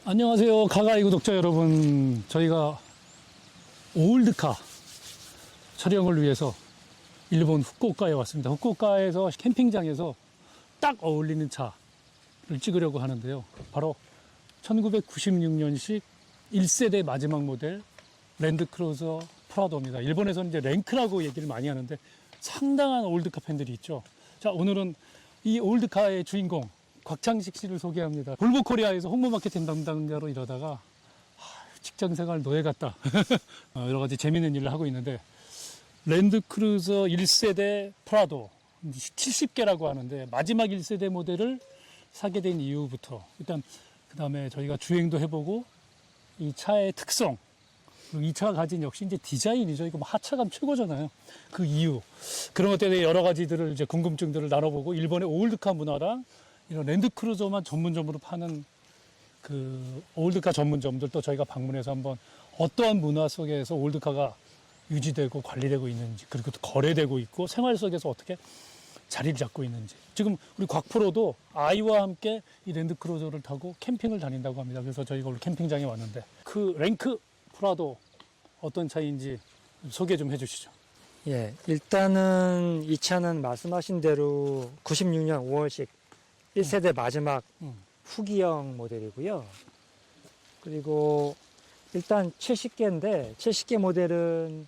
안녕하세요. 가가이 구독자 여러분. 저희가 올드카 촬영을 위해서 일본 후쿠오카에 왔습니다. 후쿠오카에서 캠핑장에서 딱 어울리는 차를 찍으려고 하는데요. 바로 1996년식 1세대 마지막 모델 랜드크루저 프라도입니다. 일본에서는 이제 랭크라고 얘기를 많이 하는데 상당한 올드카 팬들이 있죠. 자, 오늘은 이 올드카의 주인공 곽창식 씨를 소개합니다. 볼보 코리아에서 홍보 마케팅 담당자로 일하다가 직장 생활 노예 같다. 여러 가지 재밌는 일을 하고 있는데 랜드크루저 1세대 프라도 70개라고 하는데 마지막 1세대 모델을 사게 된 이유부터 일단 그 다음에 저희가 주행도 해보고 이 차의 특성 그리고 이 차가 가진 역시 이제 디자인이죠. 이거 뭐 하차감 최고잖아요. 그 이유 그런 것들에 대해 여러 가지들을 이제 궁금증들을 나눠보고 일본의 올드카 문화랑 이런 랜드크루저만 전문점으로 파는 그 올드카 전문점들 또 저희가 방문해서 한번 어떠한 문화 속에서 올드카가 유지되고 관리되고 있는지 그리고 또 거래되고 있고 생활 속에서 어떻게 자리를 잡고 있는지 지금 우리 곽프로도 아이와 함께 이 랜드크루저를 타고 캠핑을 다닌다고 합니다. 그래서 저희가 오늘 캠핑장에 왔는데 그 랭크 프라도 어떤 차인지 소개 좀 해주시죠. 예, 일단은 이 차는 말씀하신 대로 96년 5월식 1세대 마지막 후기형 모델이고요. 그리고 일단 70개인데 70개 모델은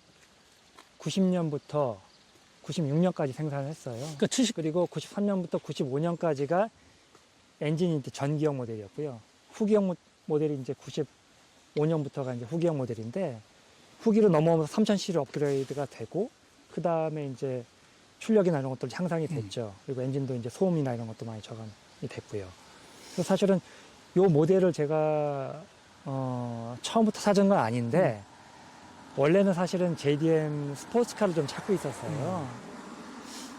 90년부터 96년까지 생산을 했어요. 그러니까 70 그리고 93년부터 95년까지가 엔진이 이제 전기형 모델이었고요. 후기형 모델이 이제 95년부터가 이제 후기형 모델인데 후기로 넘어오면서 3000C로 업그레이드가 되고 그 다음에 이제 출력이나 이런 것들 향상이 됐죠. 그리고 엔진도 이제 소음이나 이런 것도 많이 저감이 됐고요. 그래서 사실은 요 모델을 제가 처음부터 사준 건 아닌데 원래는 사실은 JDM 스포츠카를 좀 찾고 있었어요.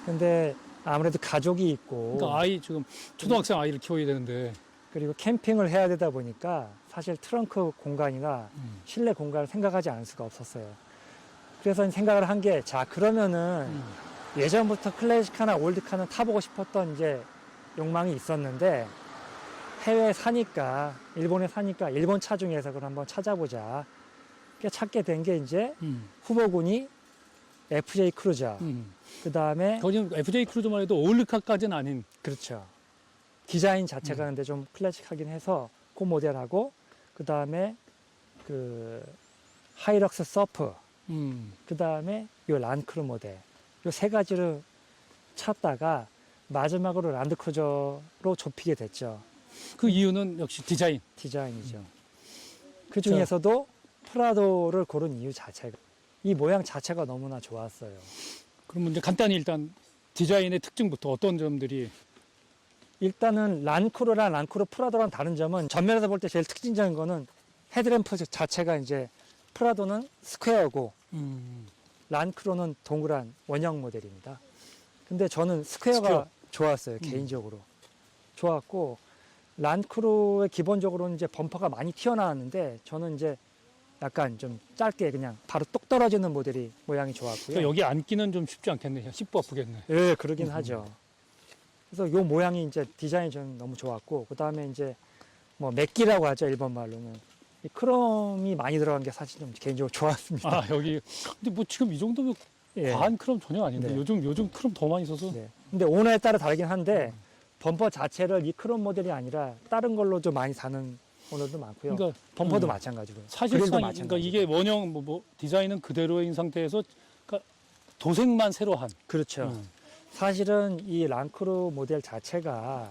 근데 아무래도 가족이 있고 그러니까 아이 지금 초등학생 아이를 키워야 되는데 그리고 캠핑을 해야 되다 보니까 사실 트렁크 공간이나 실내 공간을 생각하지 않을 수가 없었어요. 그래서 생각을 한 게, 자, 그러면은 예전부터 클래식카나 올드카는 타보고 싶었던 이제 욕망이 있었는데 해외에 사니까, 일본에 사니까 일본 차 중에서 그럼 한번 찾아보자. 찾게 된 게 이제 후보군이 FJ 크루저. 그 다음에 거기는 FJ 크루저만 해도 올드카까지는 아닌 그렇죠. 디자인 자체가 근데 좀 클래식하긴 해서 그 모델하고 그 다음에 그 하이럭스 서프 그 다음에 요 란크루 모델 요 세 가지를 찾다가 마지막으로 랜드크루저로 좁히게 됐죠. 그 이유는 역시 디자인이죠. 그 중에서도 프라도를 고른 이유 자체가 이 모양 자체가 너무나 좋았어요. 그러면 이제 간단히 일단 디자인의 특징부터 어떤 점들이 일단은 란크루랑 란크루 프라도랑 다른 점은 전면에서 볼 때 제일 특징적인 거는 헤드램프 자체가 이제 프라도는 스퀘어고 란크루는 동그란 원형 모델입니다. 근데 저는 스퀘어. 좋았어요. 개인적으로. 좋았고 란크루의 기본적으로는 이제 범퍼가 많이 튀어나왔는데 저는 이제 약간 좀 짧게 그냥 바로 똑 떨어지는 모델이 모양이 좋았고요. 그러니까 여기 앉기는 좀 쉽지 않겠네. 씹고 아프겠네. 예, 그러긴 하죠. 그래서 요 모양이 이제 디자인이 저는 너무 좋았고, 그 다음에 이제 뭐 맥기라고 하죠, 일본 말로는. 이 크롬이 많이 들어간 게 사실 좀 개인적으로 좋았습니다. 아, 여기. 근데 뭐 지금 이 정도면 예. 과한 크롬 전혀 아닌데. 네. 요즘 크롬 더 많이 써서. 네. 근데 오너에 따라 다르긴 한데, 범퍼 자체를 이 크롬 모델이 아니라 다른 걸로 좀 많이 사는 오너도 많고요. 그러니까 범퍼도 마찬가지고요. 사실상 그릴도 그러니까 마찬가지고. 이게 원형 뭐 디자인은 그대로인 상태에서 그러니까 도색만 새로 한. 그렇죠. 사실은 이 란크루 모델 자체가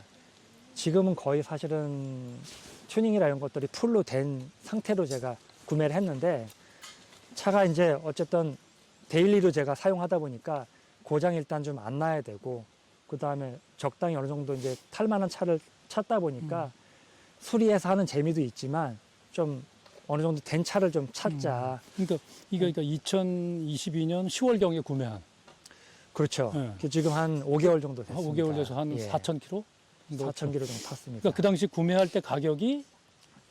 지금은 거의 사실은 튜닝이나 이런 것들이 풀로 된 상태로 제가 구매를 했는데 차가 이제 어쨌든 데일리로 제가 사용하다 보니까 고장이 일단 좀 안 나야 되고 그 다음에 적당히 어느 정도 이제 탈만한 차를 찾다 보니까 수리해서 하는 재미도 있지만 좀 어느 정도 된 차를 좀 찾자. 그러니까 이거 2022년 10월경에 구매한. 그렇죠. 네. 지금 한 5개월 정도 됐습니다. 5개월 돼서 한 예. 4,000km? 4,000km 정도 탔습니다. 그러니까 그 당시 구매할 때 가격이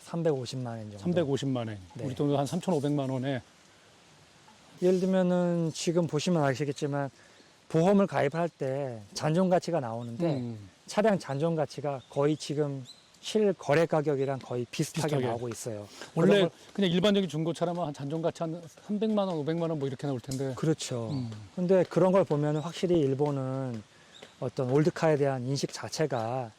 350만 원 정도. 350만 원. 네. 우리 돈으로 한 3,500만 원에. 예를 들면은 지금 보시면 아시겠지만 보험을 가입할 때 잔존 가치가 나오는데 차량 잔존 가치가 거의 지금 실거래 가격이랑 거의 비슷하게 비슷하게. 나오고 있어요. 원래 그런 그냥 일반적인 중고차라면 한 잔존가치 한 300만 원, 500만 원 뭐 이렇게 나올 텐데. 그렇죠. 음. 근데 그런 걸 보면 확실히 일본은 어떤 올드카에 대한 인식 자체가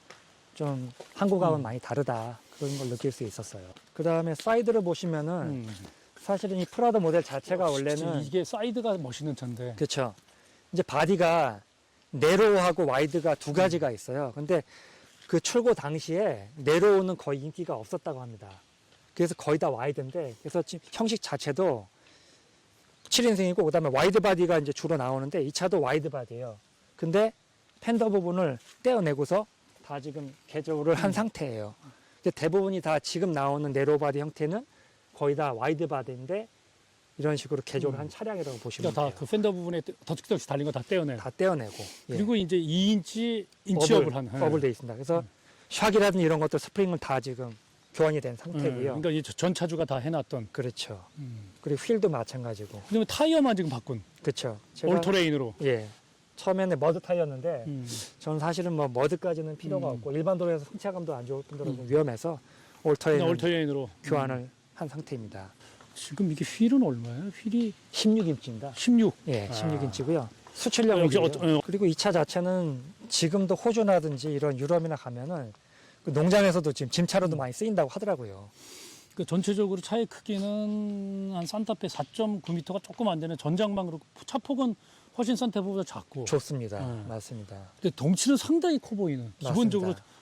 좀 한국하고는 많이 다르다. 그런 걸 느낄 수 있었어요. 그 다음에 사이드를 보시면은 음. 사실은 이 프라도 모델 자체가 그치, 원래는 이게 사이드가 멋있는 차인데. 그렇죠. 이제 바디가 네로우하고 와이드가 두 가지가 있어요. 근데 그 출고 당시에 네로우는 거의 인기가 없었다고 합니다. 그래서 거의 다 와이드인데, 그래서 지금 형식 자체도 7인승이고, 그 다음에 와이드 바디가 이제 주로 나오는데, 이 차도 와이드 바디예요. 근데 팬더 부분을 떼어내고서 다 지금 개조를 한 상태예요. 근데 대부분이 다 지금 나오는 네로우 바디 형태는 거의 다 와이드 바디인데, 이런 식으로 개조를 한 차량이라고 보시면 그러니까 돼요. 다 그 팬더 부분에 덧죽덧죽 달린 거 다 떼어내. 다 떼어내고. 예. 그리고 이제 2인치 인치업을 한. 업을 돼 있습니다. 그래서 샥이라든지 이런 것들 스프링은 다 지금 교환이 된 상태고요. 그러니까 이 전 차주가 다 해놨던. 그렇죠. 음. 그리고 휠도 마찬가지고. 그다음에 타이어만 지금 바꾼. 그렇죠. 제가 올토레인으로. 예. 처음에는 머드 타이어였는데 음. 저는 사실은 뭐 머드까지는 필요가 없고 일반 도로에서 승차감도 안 좋을 뿐더러 좀 위험해서 그냥 올터에는 올토레인으로 교환을 한 상태입니다. 지금 이게 휠은 얼마예요? 휠이 16인치입니다. 16. 예, 아. 16인치고요. 수출력 역시 이 그리고 이 차 자체는 지금도 호주나든지 이런 유럽이나 가면은 그 농장에서도 지금 짐차로도 많이 쓰인다고 하더라고요. 그 전체적으로 차의 크기는 한 산타페 4.9m가 조금 안 되는 전장망으로 차폭은 훨씬 산타페보다 작고. 좋습니다. 어. 맞습니다. 근데 덩치는 상당히 커 보이는. 기본적으로 맞습니다.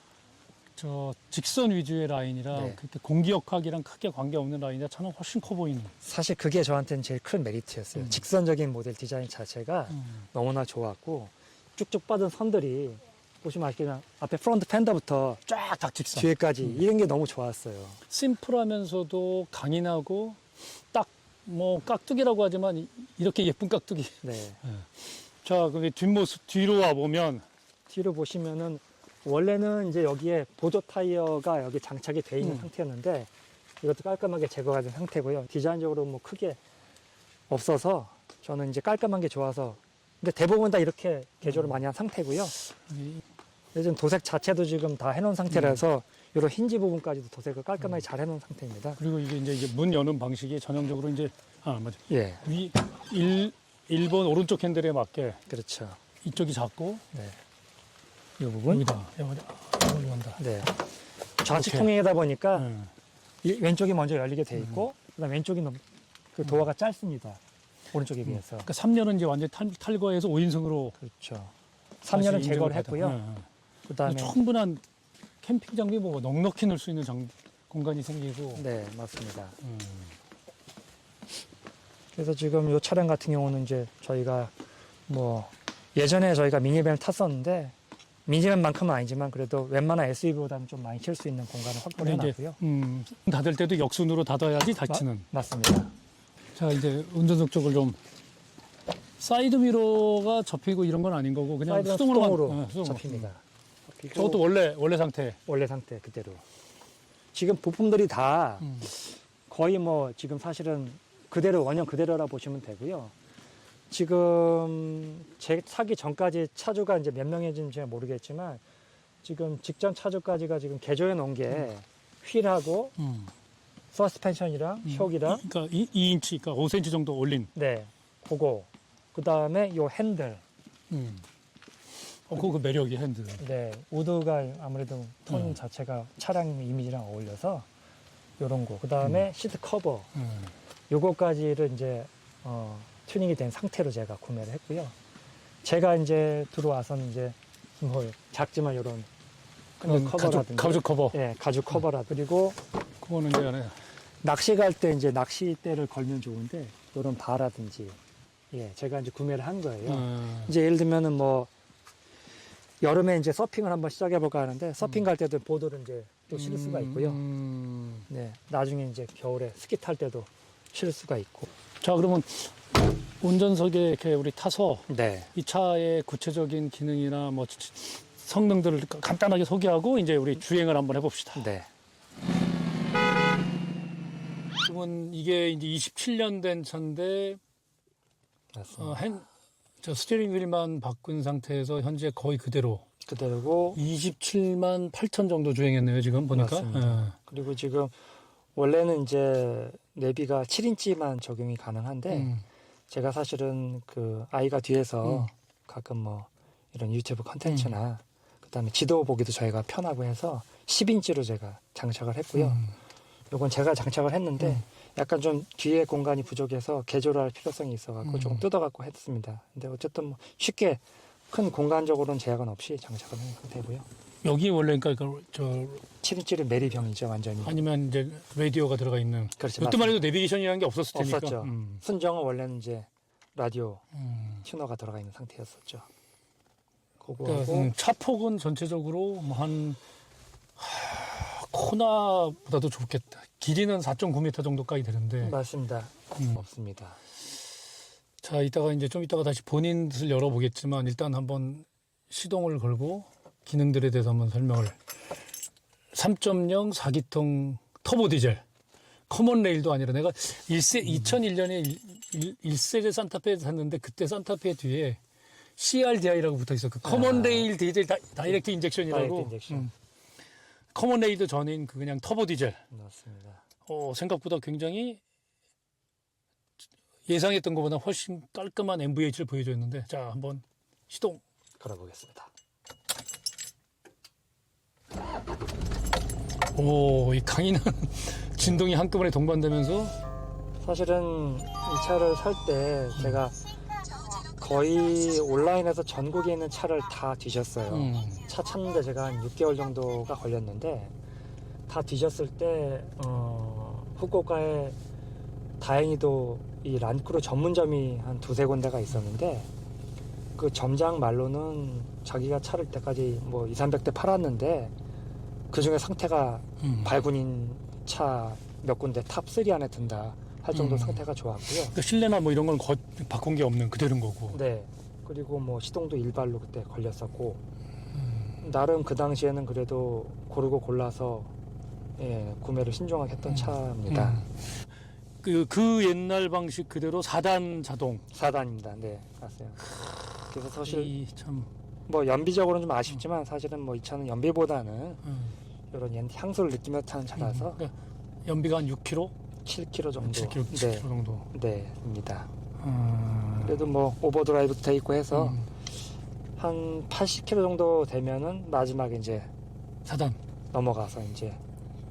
저 직선 위주의 라인이라 네. 그렇게 공기역학이랑 크게 관계없는 라인이라 차는 훨씬 커 보이는. 사실 그게 저한테는 제일 큰 메리트였어요. 직선적인 모델 디자인 자체가 너무나 좋았고 쭉쭉 뻗은 선들이 보시면 아시겠지만 앞에 프론트 팬더부터 쫙 직선. 뒤에까지 이런 게 너무 좋았어요. 심플하면서도 강인하고 딱 뭐 깍두기라고 하지만 이렇게 예쁜 깍두기. 네. 자, 그게 뒷모습 뒤로 와 보면 뒤로 보시면은 원래는 이제 여기에 보조 타이어가 여기 장착이 돼 있는 상태였는데 이것도 깔끔하게 제거가 된 상태고요. 디자인적으로 뭐 크게 없어서 저는 이제 깔끔한 게 좋아서 근데 대부분 다 이렇게 개조를 많이 한 상태고요. 요즘 도색 자체도 지금 다 해놓은 상태라서 이런 힌지 부분까지도 도색을 깔끔하게 잘 해놓은 상태입니다. 그리고 이게 문 여는 방식이 전형적으로 이제 맞아. 예, 일본 오른쪽 핸들에 맞게 그렇죠. 이쪽이 작고 네, 이 부분. 여기다 열린다. 네, 좌측 이렇게. 통행이다 보니까 네. 왼쪽이 먼저 열리게 돼 있고 그다음 왼쪽이 그 도어가 짧습니다. 오른쪽에 비해서. 그러니까 3년은 이제 완전 탈거해서 5인승으로 그렇죠. 3년은 제거를 했고요. 네. 그다음에 충분한 캠핑 장비 뭐 넉넉히 넣을 수 있는 공간이 생기고. 네, 맞습니다. 음. 그래서 지금 이 차량 같은 경우는 이제 저희가 뭐 예전에 저희가 미니밴을 탔었는데 미니밴만큼은 아니지만 그래도 웬만한 SUV보다는 좀 많이 칠 수 있는 공간을 확보해 근데 이제 놨고요. 닫을 때도 역순으로 닫아야지 닫히는. 맞습니다. 자, 이제 운전석 쪽을 좀 사이드 미러가 접히고 이런 건 아닌 거고 그냥 사이드는 수동으로만 수동으로 수동으로. 접힙니다. 접히고 저것도 원래 상태. 원래 상태 그대로. 지금 부품들이 다 거의 뭐 지금 사실은 그대로 원형 그대로라 보시면 되고요. 지금 제 사기 전까지 차주가 이제 몇 명인지 모르겠지만 지금 직전 차주까지가 지금 개조해 놓은 게 휠하고 서스펜션이랑 쇽이랑 그러니까 2인치, 그러니까 5cm 정도 올린. 네, 그거. 그 다음에 요 핸들. 그 매력이 핸들. 네, 우드가 아무래도 톤 자체가 차량 이미지랑 어울려서 요런 거. 그 다음에 시트 커버. 요거까지를 이제 튜닝이 된 상태로 제가 구매를 했고요. 제가 이제 들어와서는 이제 뭐 작지만 요런 커버라든지 가죽 커버. 예, 가죽 커버라 그리고 그거는 이제 안에 낚시 갈 때 이제 낚시대를 걸면 좋은데 요런 바라든지 예, 제가 이제 구매를 한 거예요. 이제 예를 들면은 뭐 여름에 이제 서핑을 한번 시작해 볼까 하는데 서핑 갈 때도 보드를 이제 또 실을 수가 있고요. 네, 나중에 이제 겨울에 스키 탈 때도 실을 수가 있고. 자, 그러면 운전석에 이렇게 우리 타서 네, 이 차의 구체적인 기능이나 뭐 성능들을 간단하게 소개하고 이제 우리 주행을 한번 해봅시다. 네, 그러면 이게 이제 27년 된 차인데 맞습니다. 저 스티어링 휠만 바꾼 상태에서 현재 거의 그대로 그대로고 27만 8천 정도 주행했네요, 지금 보니까. 맞습니다. 그리고 지금 원래는 이제 내비가 7인치만 적용이 가능한데 음. 제가 사실은 그 아이가 뒤에서 음. 가끔 뭐 이런 유튜브 컨텐츠나 그다음에 지도 보기도 저희가 편하고 해서 10인치로 제가 장착을 했고요. 요건 제가 장착을 했는데 약간 좀 뒤에 공간이 부족해서 개조를 할 필요성이 있어갖고 조금 뜯어갖고 했습니다. 근데 어쨌든 뭐 쉽게 큰 공간적으로는 제약은 없이 장착을 한 상태고요. 여기 원래 그러니까 저 7인치는 내리병이죠, 완전히. 아니면 이제 라디오가 들어가 있는. 그렇죠. 그때만 해도 내비게이션이라는 게 없었을 테니까. 없었죠. 순정은 원래는 이제 라디오 음. 튜너가 들어가 있는 상태였었죠. 그러니까 그거하고 차폭은 전체적으로 뭐한 코나보다도 좋겠다. 길이는 4.9m 정도까지 되는데. 맞습니다. 음. 없습니다. 자, 이따가 이제 좀 이따가 다시 본인 뜻을 열어보겠지만 일단 한번 시동을 걸고 기능들에 대해서 한번 설명을. 3.0 4기통 터보 디젤. 커먼 레일도 아니라 내가 2001년에 1세대 산타페 샀는데 그때 산타페 뒤에 CRDI라고 붙어 있어. 그 커먼 레일 디젤 다이렉트 인젝션이라고. 다이렉트 인젝션. 커먼 레일도 전인 그 그냥 터보 디젤. 맞습니다. 생각보다 굉장히 예상했던 것보다 훨씬 깔끔한 MVH를 보여줬는데, 자, 한번 시동. 걸어보겠습니다. 오, 이 강인한 진동이 한꺼번에 동반되면서. 사실은 이 차를 살 때 제가 거의 온라인에서 전국에 있는 차를 다 뒤졌어요. 차 찾는데 제가 한 6개월 정도가 걸렸는데 다 뒤졌을 때 후쿠오카에 다행히도 이 란크루 전문점이 한 두세 군데가 있었는데 그 점장 말로는 자기가 차를 때까지 뭐 200~300대 팔았는데 그 중에 상태가 발군인 차 몇 군데 탑3 안에 든다 할 정도 상태가 좋았고요. 그러니까 실내나 뭐 이런 건 바꾼 게 없는 그대로인 거고. 네. 그리고 뭐 시동도 일발로 그때 걸렸었고 나름 그 당시에는 그래도 고르고 골라서 구매를 신중하게 했던 차입니다. 그 옛날 방식 그대로 4단 자동. 4단입니다. 네, 맞아요. 그래서 사실 참. 뭐 연비적으로는 좀 아쉽지만 사실은 뭐 이 차는 연비보다는 이런 향수를 느끼며 타는 차라서 그러니까 연비가 한 6km? 7km 정도. 7km, 7km 정도. 네, 입니다. 그래도 뭐 오버드라이브도 돼 있고 해서 한 80km 정도 되면은 마지막에 이제 4단. 넘어가서 이제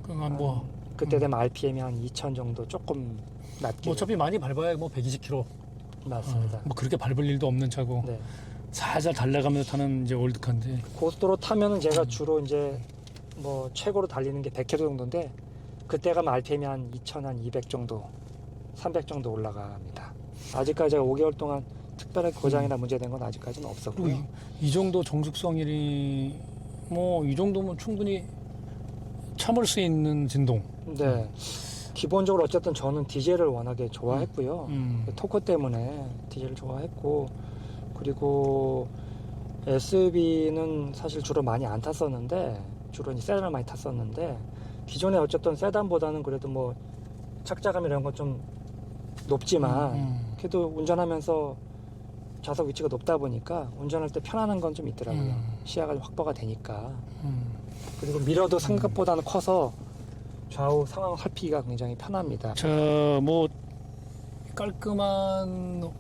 그러니까 뭐 그때 되면 RPM이 한 2000 정도 조금 낮게. 뭐 어차피 많이 밟아야 뭐 120km. 맞습니다. 뭐 그렇게 밟을 일도 없는 차고. 네. 살살 달려가면서 타는 이제 올드카인데. 고속도로 타면은 제가 주로 이제 뭐 최고로 달리는 게 100km 정도인데 그때 가면 RPM이 한 2200 정도, 300 정도 올라갑니다. 아직까지 제가 5개월 동안 특별하게 고장이나 문제된 건 아직까지는 없었고요. 이 정도 정숙성이 뭐 이 정도면 충분히 참을 수 있는 진동. 네. 기본적으로 어쨌든 저는 디젤을 워낙에 좋아했고요. 토크 때문에 디젤을 좋아했고 그리고 SUV는 사실 주로 많이 안 탔었는데 주로 이제 세단을 많이 탔었는데 기존에 어쨌든 세단보다는 그래도 뭐 착자감 이런 건 좀 높지만 그래도 운전하면서 좌석 위치가 높다 보니까 운전할 때 편안한 건 좀 있더라고요. 시야가 좀 확보가 되니까. 그리고 미러도 생각보다는 커서 좌우 상황 살피기가 굉장히 편합니다. 자, 뭐 깔끔한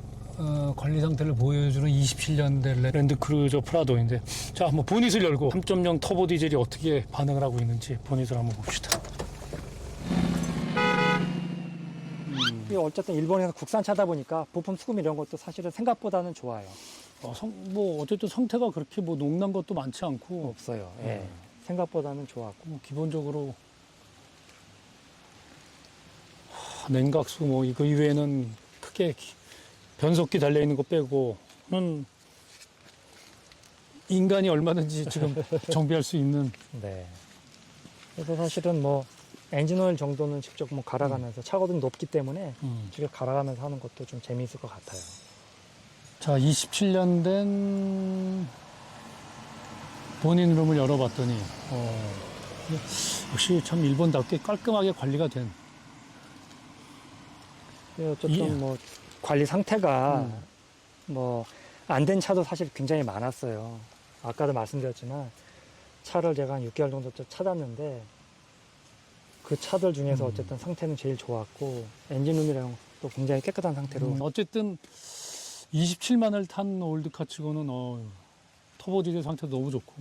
관리 상태를 보여주는 27년대 랜드크루저 프라도인데, 자, 한번 보닛을 열고 3.0 터보 디젤이 어떻게 반응을 하고 있는지 보닛을 한번 봅시다. 이게 어쨌든 일본에서 국산차다 보니까 부품 수금 이런 것도 사실은 생각보다는 좋아요. 뭐 어쨌든 상태가 그렇게 뭐 농난 것도 많지 않고 없어요. 예. 생각보다는 좋았고. 뭐 기본적으로 냉각수 뭐 이거 이외에는 크게 변속기 달려 있는 거 빼고는 인간이 얼마든지 지금 정비할 수 있는. 네. 그래서 사실은 뭐 엔진오일 정도는 직접 뭐 갈아가면서 차거든이 높기 때문에 직접 갈아가면서 하는 것도 좀 재미있을 것 같아요. 자, 27년 된 본인 룸을 열어봤더니 역시 참 일본답게 깔끔하게 관리가 된. 어쨌든 뭐 관리 상태가 뭐 안 된 차도 사실 굉장히 많았어요. 아까도 말씀드렸지만 차를 제가 한 6개월 정도 찾았는데 그 차들 중에서 어쨌든 상태는 제일 좋았고 엔진룸이랑 또 굉장히 깨끗한 상태로 어쨌든 27만을 탄 올드카 치고는 터보 디젤 상태도 너무 좋고.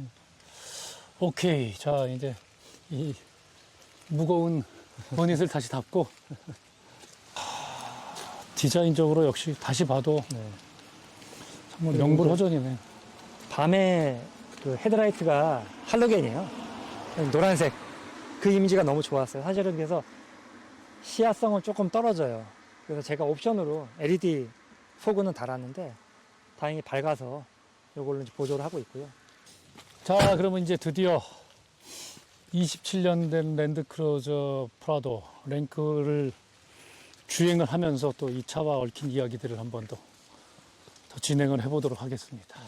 오케이. 자, 이제 이 무거운 버닛을 다시 닫고 디자인적으로 역시 다시 봐도 네. 정말 명불허전이네. 밤에 그 헤드라이트가 할로겐이에요. 노란색. 그 이미지가 너무 좋았어요. 사실은 그래서 시야성은 조금 떨어져요. 그래서 제가 옵션으로 LED 소구는 달았는데 다행히 밝아서 이걸로 이제 보조를 하고 있고요. 자, 그러면 이제 드디어 27년 된 랜드크루저 프라도 랭크를 주행을 하면서 또 이 차와 얽힌 이야기들을 한 번 더 진행을 해보도록 하겠습니다.